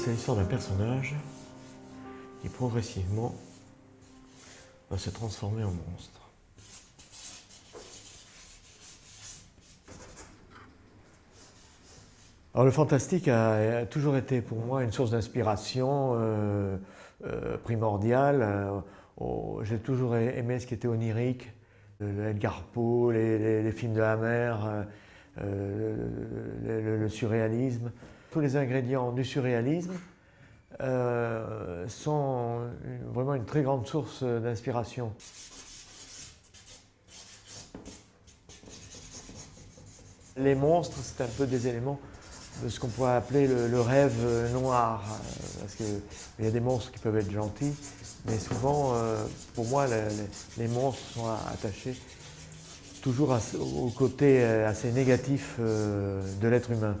c'est l'histoire d'un personnage qui progressivement va se transformer en monstre. Alors le fantastique a toujours été pour moi une source d'inspiration primordiale. J'ai toujours aimé ce qui était onirique, Edgar Poe, les films de Hammer, le surréalisme. Tous les ingrédients du surréalisme sont vraiment une très grande source d'inspiration. Les monstres, c'est un peu des éléments de ce qu'on pourrait appeler le rêve noir, parce qu'il y a des monstres qui peuvent être gentils, mais souvent, pour moi, les monstres sont attachés toujours au côté assez négatif de l'être humain.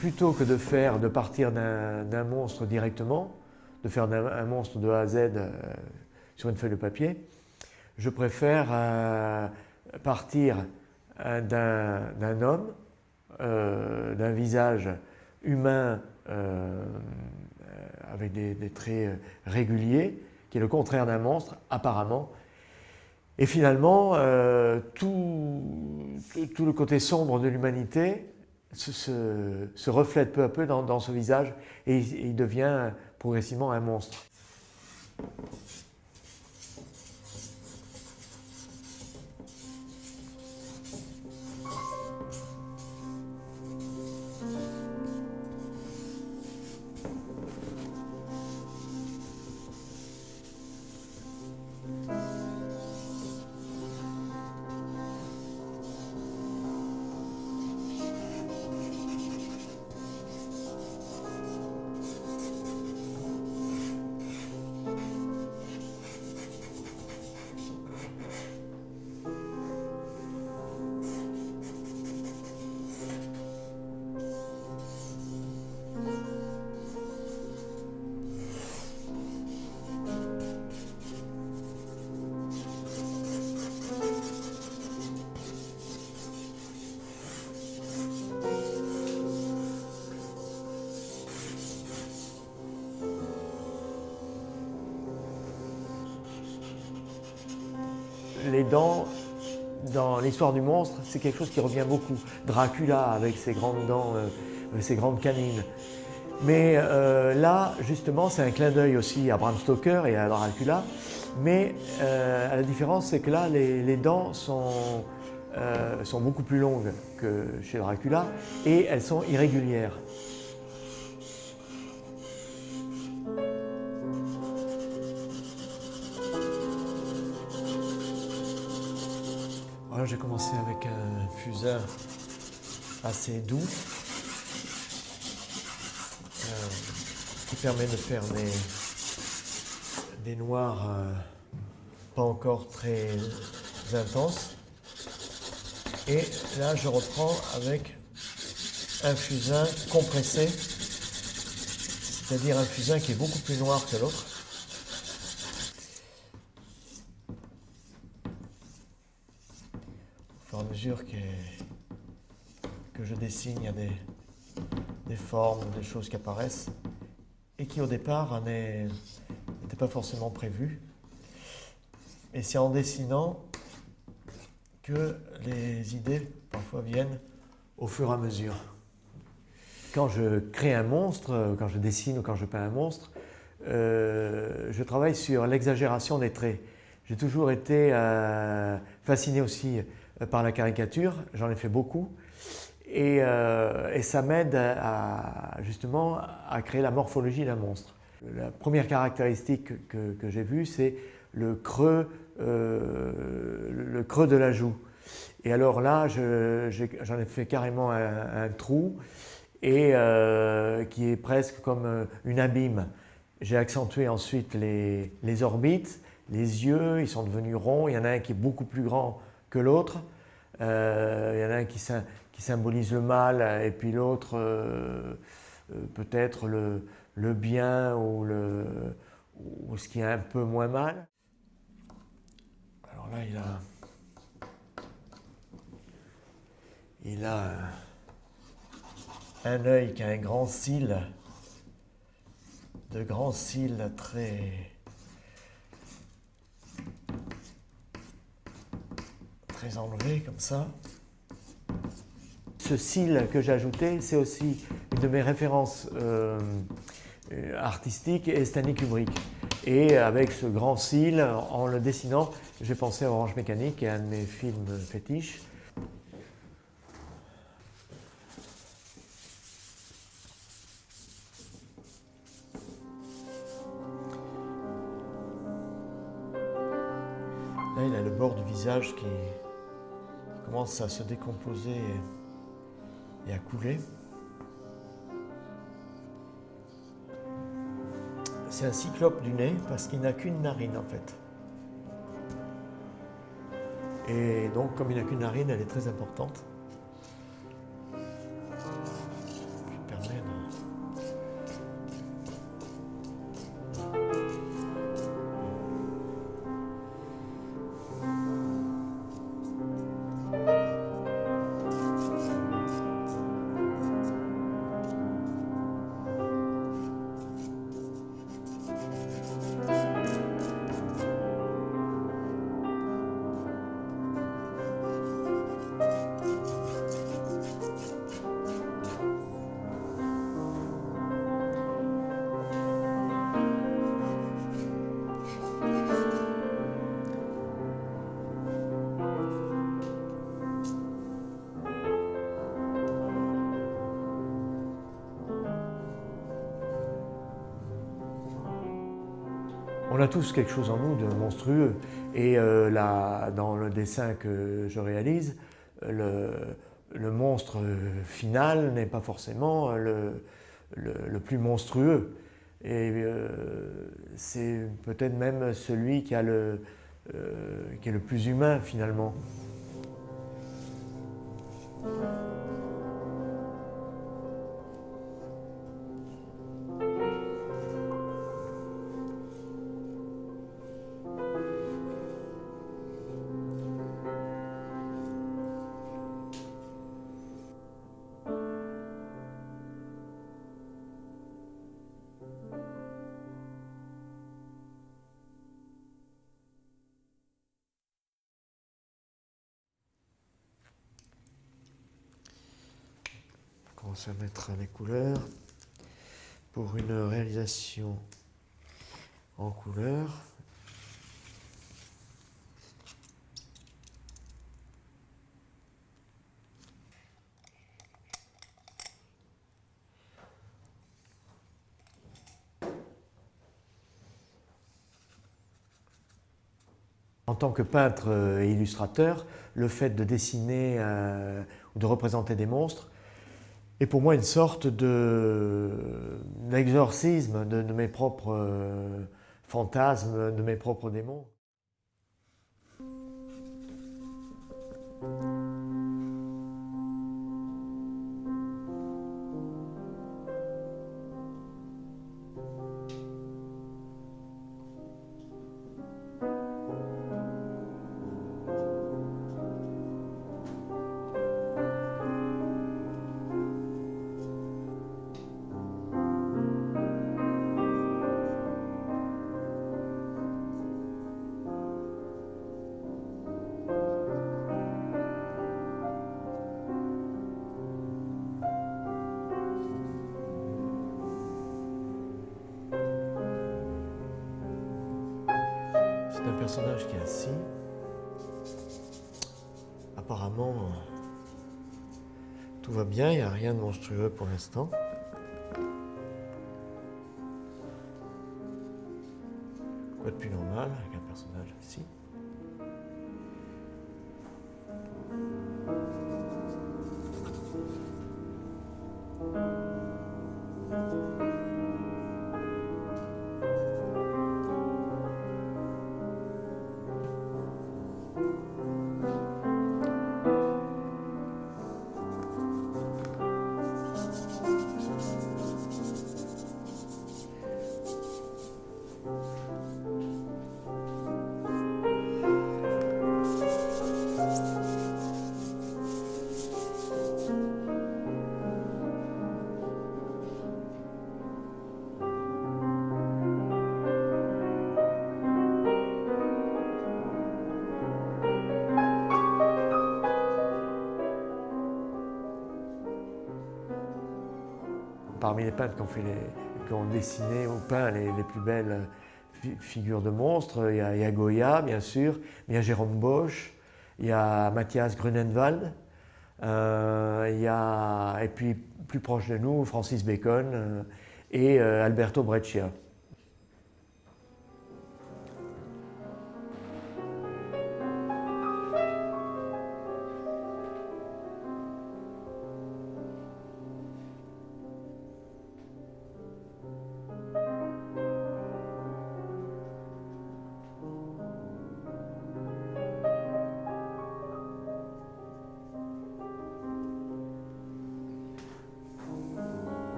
Plutôt que de partir d'un monstre directement, de faire un monstre de A à Z sur une feuille de papier, je préfère partir d'un homme, d'un visage humain avec des traits réguliers, qui est le contraire d'un monstre, apparemment. Et finalement, tout le côté sombre de l'humanité se reflète peu à peu dans ce visage et il devient progressivement un monstre. Les dents, dans l'histoire du monstre, c'est quelque chose qui revient beaucoup. Dracula avec ses grandes dents, ses grandes canines. Mais là, justement, c'est un clin d'œil aussi à Bram Stoker et à Dracula. Mais la différence, c'est que là, les dents sont beaucoup plus longues que chez Dracula et elles sont irrégulières. Voilà, j'ai commencé avec un fusain assez doux qui permet de faire des noirs pas encore très intenses. Et là, je reprends avec un fusain compressé, c'est-à-dire un fusain qui est beaucoup plus noir que l'autre. Au fur et à mesure que je dessine, il y a des formes, des choses qui apparaissent et qui au départ n'étaient pas forcément prévues. Et c'est en dessinant que les idées parfois viennent au fur et à mesure. Quand je crée un monstre, quand je dessine ou quand je peins un monstre, je travaille sur l'exagération des traits. J'ai toujours été fasciné aussi par la caricature, j'en ai fait beaucoup, et ça m'aide justement à créer la morphologie d'un monstre. La première caractéristique que j'ai vue, c'est le creux de la joue. Et alors là, j'en ai fait carrément un trou et qui est presque comme une abîme. J'ai accentué ensuite les orbites, les yeux, ils sont devenus ronds. Il y en a un qui est beaucoup plus grand que l'autre. Il y en a un qui symbolise le mal et puis l'autre peut-être le bien ou ou ce qui est un peu moins mal. Alors là, il a un œil qui a un grand cil, de grands cils très enlevé comme ça. Ce cil que j'ai ajouté, c'est aussi une de mes références artistiques et Stanley Kubrick. Et avec ce grand cil, en le dessinant, j'ai pensé à Orange Mécanique, qui est un de mes films fétiches. Là, il a le bord du visage qui commence à se décomposer et à couler. C'est un cyclope du nez parce qu'il n'a qu'une narine en fait. Et donc, comme il n'a qu'une narine, elle est très importante. Je permets de... On a tous quelque chose en nous de monstrueux. Et là, dans le dessin que je réalise, le monstre final n'est pas forcément le plus monstrueux. Et c'est peut-être même celui qui est le plus humain finalement. On commence à mettre les couleurs pour une réalisation en couleur. En tant que peintre et illustrateur, le fait de dessiner ou de représenter des monstres est pour moi une sorte d'exorcisme de mes propres fantasmes, de mes propres démons. C'est un personnage qui est assis. Apparemment, tout va bien, il n'y a rien de monstrueux pour l'instant. Quoi de plus normal avec un personnage assis? parmi les peintres qui ont dessiné ou peint les plus belles figures de monstres. Il y a Goya, bien sûr, il y a Jérôme Bosch, il y a Matthias Grunenwald, et puis plus proche de nous, Francis Bacon et Alberto Breccia.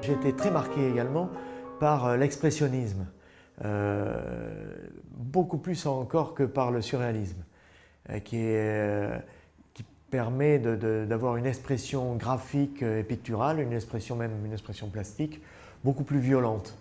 J'ai été très marqué également par l'expressionnisme, beaucoup plus encore que par le surréalisme, qui permet d'avoir une expression graphique et picturale, une expression plastique, beaucoup plus violente.